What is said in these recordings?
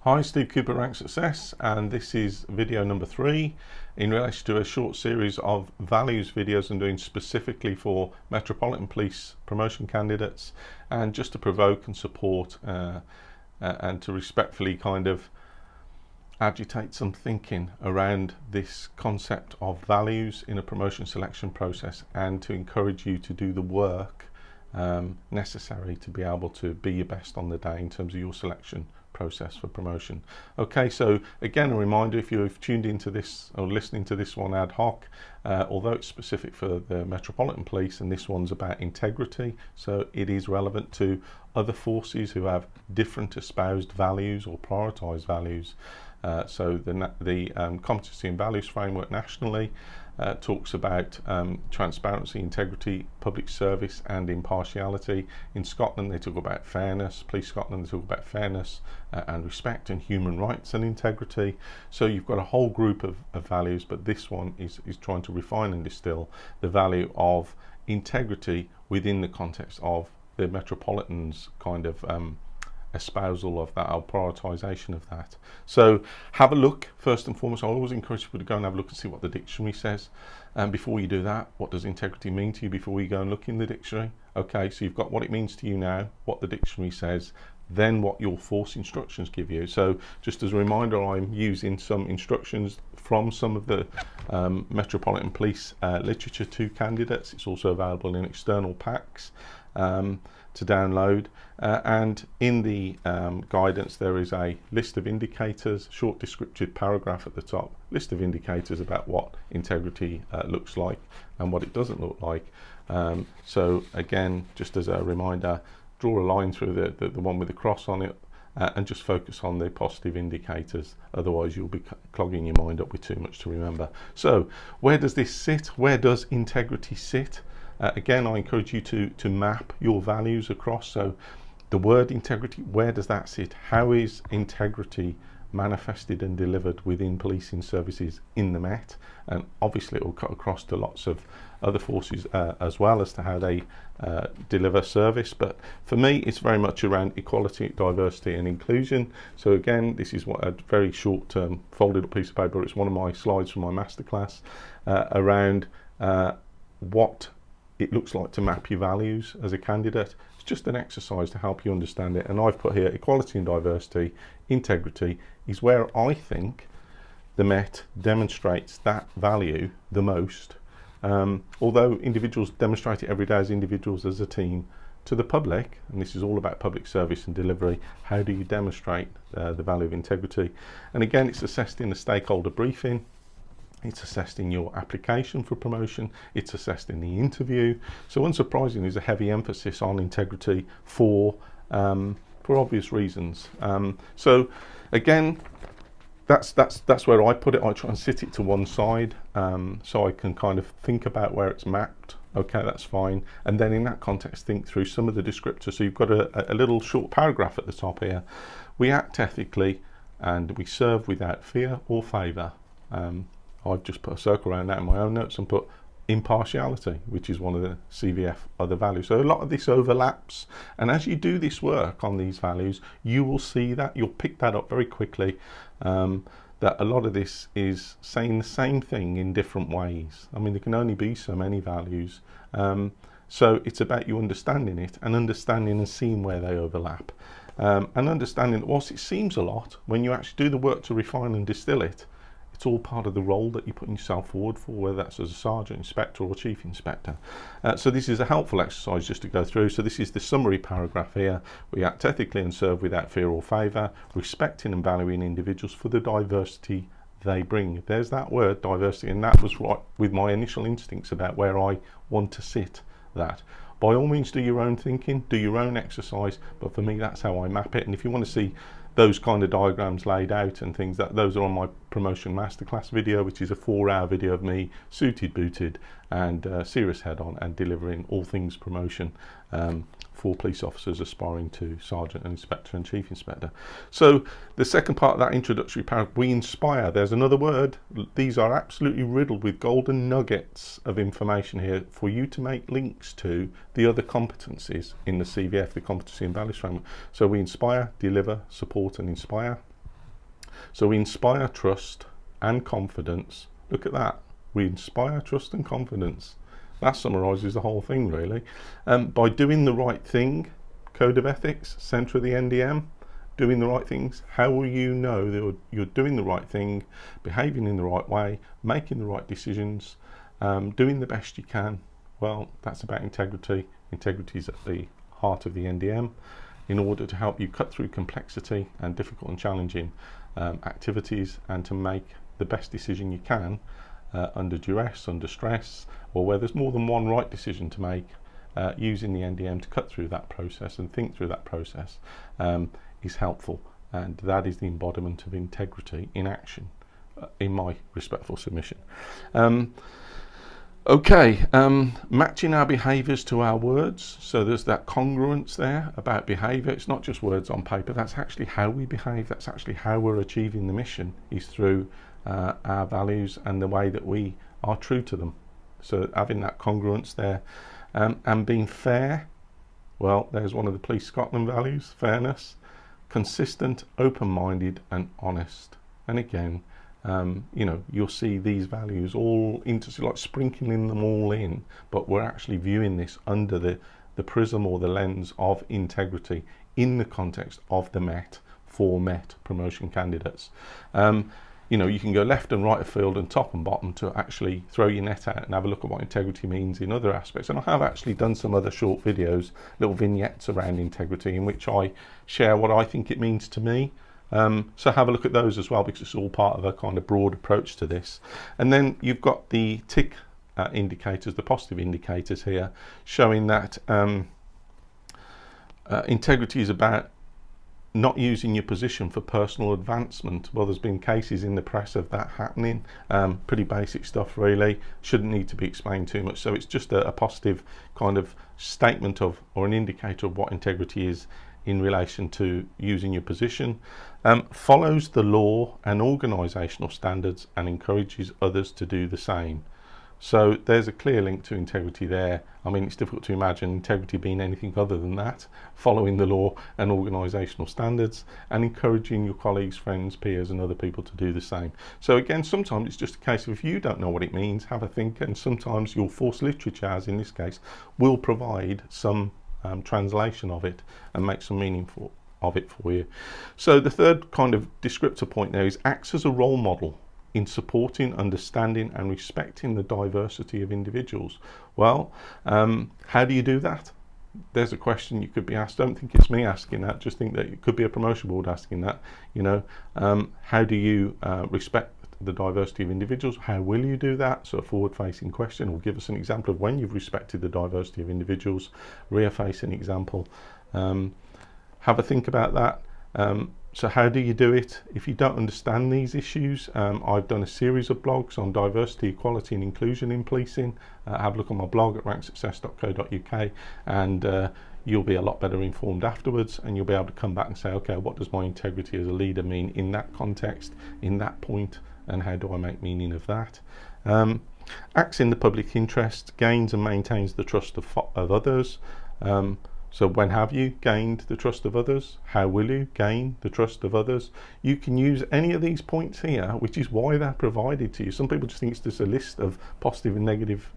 Hi, Steve Cooper, Rank Success, and this is video number 3 in relation to a short series of values videos I'm doing specifically for Metropolitan Police promotion candidates, and just to provoke and support and to respectfully kind of agitate some thinking around this concept of values in a promotion selection process, and to encourage you to do the work necessary to be able to be your best on the day in terms of your selection process for promotion. Okay, so again, a reminder, if you've tuned into this or listening to this one ad hoc, although it's specific for the Metropolitan Police and this one's about integrity, so it is relevant to other forces who have different espoused values or prioritised values. So the competency and values framework nationally talks about transparency, integrity, public service and impartiality. In Scotland they talk about fairness, Police Scotland they talk about fairness and respect and human rights and integrity. So you've got a whole group of values, but this one is trying to refine and distill the value of integrity within the context of the Metropolitans kind of espousal of that, or prioritisation of that. So have a look. First and foremost, I always encourage people to go and have a look and see what the dictionary says. And before you do that, what does integrity mean to you before you go and look in the dictionary? Okay, so you've got what it means to you now, what the dictionary says, then what your force instructions give you. So just as a reminder, I'm using some instructions from some of the Metropolitan Police literature to candidates. It's also available in external packs to download, and in the guidance there is a list of indicators, short descriptive paragraph at the top, list of indicators about what integrity looks like and what it doesn't look like. So again, just as a reminder, draw a line through the one with the cross on it, and just focus on the positive indicators, otherwise you'll be clogging your mind up with too much to remember. So where does this sit? Where does integrity sit? Again, I encourage you to map your values across. So the word integrity, where does that sit? How is integrity manifested and delivered within policing services in the Met? And obviously it will cut across to lots of other forces as well as to how they deliver service. But for me, it's very much around equality, diversity and inclusion. So again, this is what a very short folded up piece of paper. It's one of my slides from my masterclass around what it looks like to map your values as a candidate. It's just an exercise to help you understand it, and I've put here equality and diversity. Integrity is where I think the Met demonstrates that value the most, although individuals demonstrate it every day as individuals, as a team. To the public, and this is all about public service and delivery, how do you demonstrate the value of integrity? And again, it's assessed in the stakeholder briefing. It's assessed in your application for promotion. It's assessed in the interview. So unsurprisingly, there's a heavy emphasis on integrity for obvious reasons. So again, that's where I put it. I try and sit it to one side, so I can kind of think about where it's mapped. Okay, that's fine. And then in that context, think through some of the descriptors. So you've got a little short paragraph at the top here. We act ethically and we serve without fear or favour. I've just put a circle around that in my own notes and put impartiality, which is one of the CVF other values. So a lot of this overlaps, and as you do this work on these values, you will see that, you'll pick that up very quickly, that a lot of this is saying the same thing in different ways. I mean, there can only be so many values, so it's about you understanding it and understanding and seeing where they overlap, and understanding that whilst it seems a lot, when you actually do the work to refine and distill it, it's all part of the role that you're putting yourself forward for, whether that's as a sergeant, inspector or chief inspector. So this is a helpful exercise just to go through. So this is the summary paragraph here. We act ethically and serve without fear or favour, respecting and valuing individuals for the diversity they bring. There's that word, diversity, and that was right with my initial instincts about where I want to sit that. By all means, do your own thinking, do your own exercise, but for me, that's how I map it. And if you want to see those kind of diagrams laid out and things, those are on my promotion masterclass video, which is a 4-hour video of me suited, booted and serious head on and delivering all things promotion for police officers aspiring to sergeant and inspector and chief inspector. So the second part of that introductory paragraph, we inspire. There's another word. These are absolutely riddled with golden nuggets of information here for you to make links to the other competencies in the CVF, the competency and values framework. So we inspire, deliver, support and inspire. So we inspire trust and confidence. Look at that. We inspire trust and confidence. That summarises the whole thing, really. By doing the right thing, code of ethics, centre of the NDM, doing the right things. How will you know that you're doing the right thing, behaving in the right way, making the right decisions, doing the best you can? Well, that's about integrity. Integrity is at the heart of the NDM in order to help you cut through complexity and difficult and challenging activities, and to make the best decision you can under duress, under stress, or where there's more than one right decision to make. Using the NDM to cut through that process and think through that process is helpful, and that is the embodiment of integrity in action, in my respectful submission. Matching our behaviours to our words. So there's that congruence there about behaviour. It's not just words on paper, that's actually how we behave, that's actually how we're achieving the mission, is through our values and the way that we are true to them. So having that congruence there, and being fair. Well, there's one of the Police Scotland values, fairness, consistent, open-minded and honest. And again, you'll see these values all like sprinkling them all in, but we're actually viewing this under the prism or the lens of integrity in the context of the Met for Met promotion candidates. You can go left and right of field and top and bottom to actually throw your net out and have a look at what integrity means in other aspects. And I have actually done some other short videos, little vignettes around integrity, in which I share what I think it means to me. So have a look at those as well, because it's all part of a kind of broad approach to this. And then you've got the tick indicators, the positive indicators here, showing that integrity is about not using your position for personal advancement. Well, there's been cases in the press of that happening. Pretty basic stuff, really. Shouldn't need to be explained too much. So it's just a positive kind of statement of, or an indicator of what integrity is in relation to using your position. Follows the law and organisational standards and encourages others to do the same. So there's a clear link to integrity there. I mean, it's difficult to imagine integrity being anything other than that, following the law and organisational standards and encouraging your colleagues, friends, peers and other people to do the same. So again, sometimes it's just a case of, if you don't know what it means, have a think, and sometimes your force literature, as in this case, will provide some translation of it and make some meaning of it for you. So the third kind of descriptor point there is acts as a role model in supporting, understanding and respecting the diversity of individuals. Well, how do you do that? There's a question you could be asked. Don't think it's me asking that, just think that it could be a promotion board asking that. How do you respect the diversity of individuals? How will you do that? So a forward-facing question, or give us an example of when you've respected the diversity of individuals. Rear-facing example. Have a think about that. So how do you do it? If you don't understand these issues, I've done a series of blogs on diversity, equality and inclusion in policing. Have a look on my blog at ranksuccess.co.uk, and you'll be a lot better informed afterwards, and you'll be able to come back and say, okay, what does my integrity as a leader mean in that context, in that point, and how do I make meaning of that? Acts in the public interest, gains and maintains the trust of others. So when have you gained the trust of others? How will you gain the trust of others? You can use any of these points here, which is why they're provided to you. Some people just think it's just a list of positive and negative.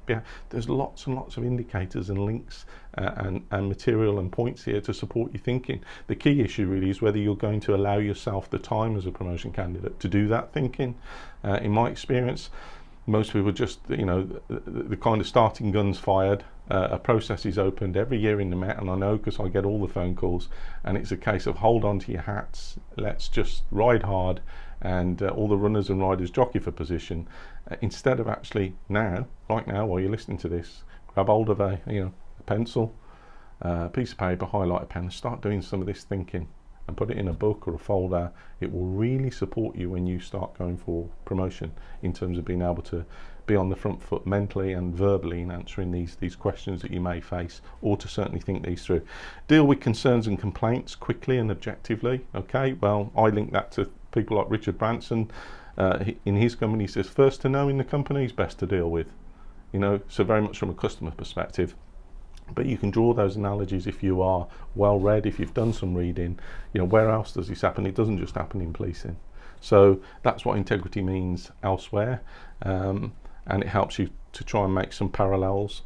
There's lots and lots of indicators and links and material and points here to support your thinking. The key issue really is whether you're going to allow yourself the time as a promotion candidate to do that thinking. In my experience, most people just, the kind of starting guns fired. A process is opened every year in the Met, and I know because I get all the phone calls, and it's a case of hold on to your hats, let's just ride hard, and all the runners and riders jockey for position, instead of actually right now while you're listening to this, grab hold of a pencil, a piece of paper, highlighter pen, and start doing some of this thinking and put it in a book or a folder. It will really support you when you start going for promotion, in terms of being able to be on the front foot mentally and verbally in answering these questions that you may face, or to certainly think these through. Deal with concerns and complaints quickly and objectively. Okay, well, I link that to people like Richard Branson. In his company, he says first to know in the company is best to deal with. So very much from a customer perspective. But you can draw those analogies if you are well read, if you've done some reading. Where else does this happen? It doesn't just happen in policing. So that's what integrity means elsewhere, and it helps you to try and make some parallels.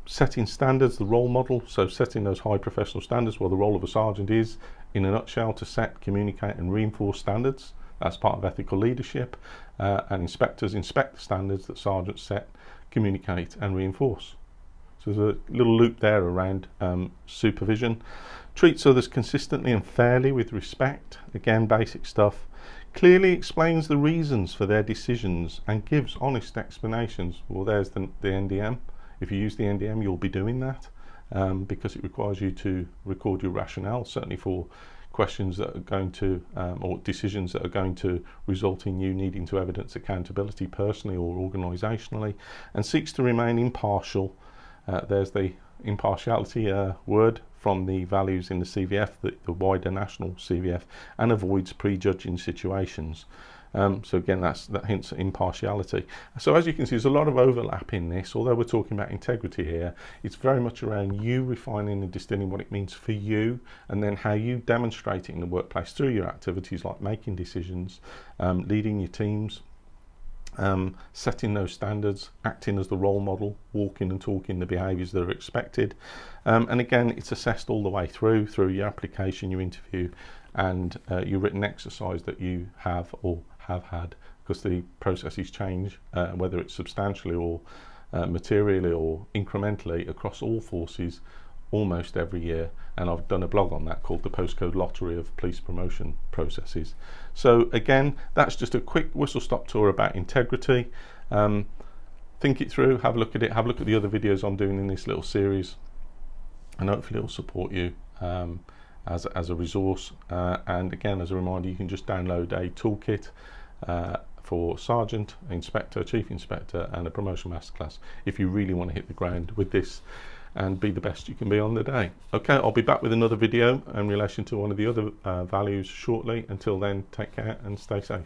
Setting standards, the role model. So setting those high professional standards. Well, the role of a sergeant is, in a nutshell, to set, communicate and reinforce standards. That's part of ethical leadership, and inspectors inspect the standards that sergeants set, communicate and reinforce. So there's a little loop there around supervision. Treats others consistently and fairly with respect. Again, basic stuff. Clearly explains the reasons for their decisions and gives honest explanations. Well, there's the NDM. If you use the NDM, you'll be doing that, because it requires you to record your rationale, certainly for questions that are going to, or decisions that are going to result in you needing to evidence accountability personally or organisationally, and seeks to remain impartial. There's the impartiality word from the values in the CVF, the wider national CVF, and avoids prejudging situations. So again, that hints at impartiality. So as you can see, there's a lot of overlap in this. Although we're talking about integrity here, it's very much around you refining and distilling what it means for you, and then how you demonstrate it in the workplace through your activities like making decisions, leading your teams, setting those standards, acting as the role model, walking and talking the behaviours that are expected. And again, it's assessed all the way through your application, your interview, and your written exercise that you have or have had, because the processes change, whether it's substantially or materially or incrementally across all forces almost every year. And I've done a blog on that called the Postcode Lottery of Police Promotion Processes. So again, that's just a quick whistle-stop tour about integrity. Think it through, have a look at it, have a look at the other videos I'm doing in this little series, and hopefully it'll support you as a resource. And again, as a reminder, you can just download a toolkit for Sergeant, Inspector, Chief Inspector and a Promotion Masterclass if you really want to hit the ground with this and be the best you can be on the day. Okay, I'll be back with another video in relation to one of the other values shortly. Until then, take care and stay safe.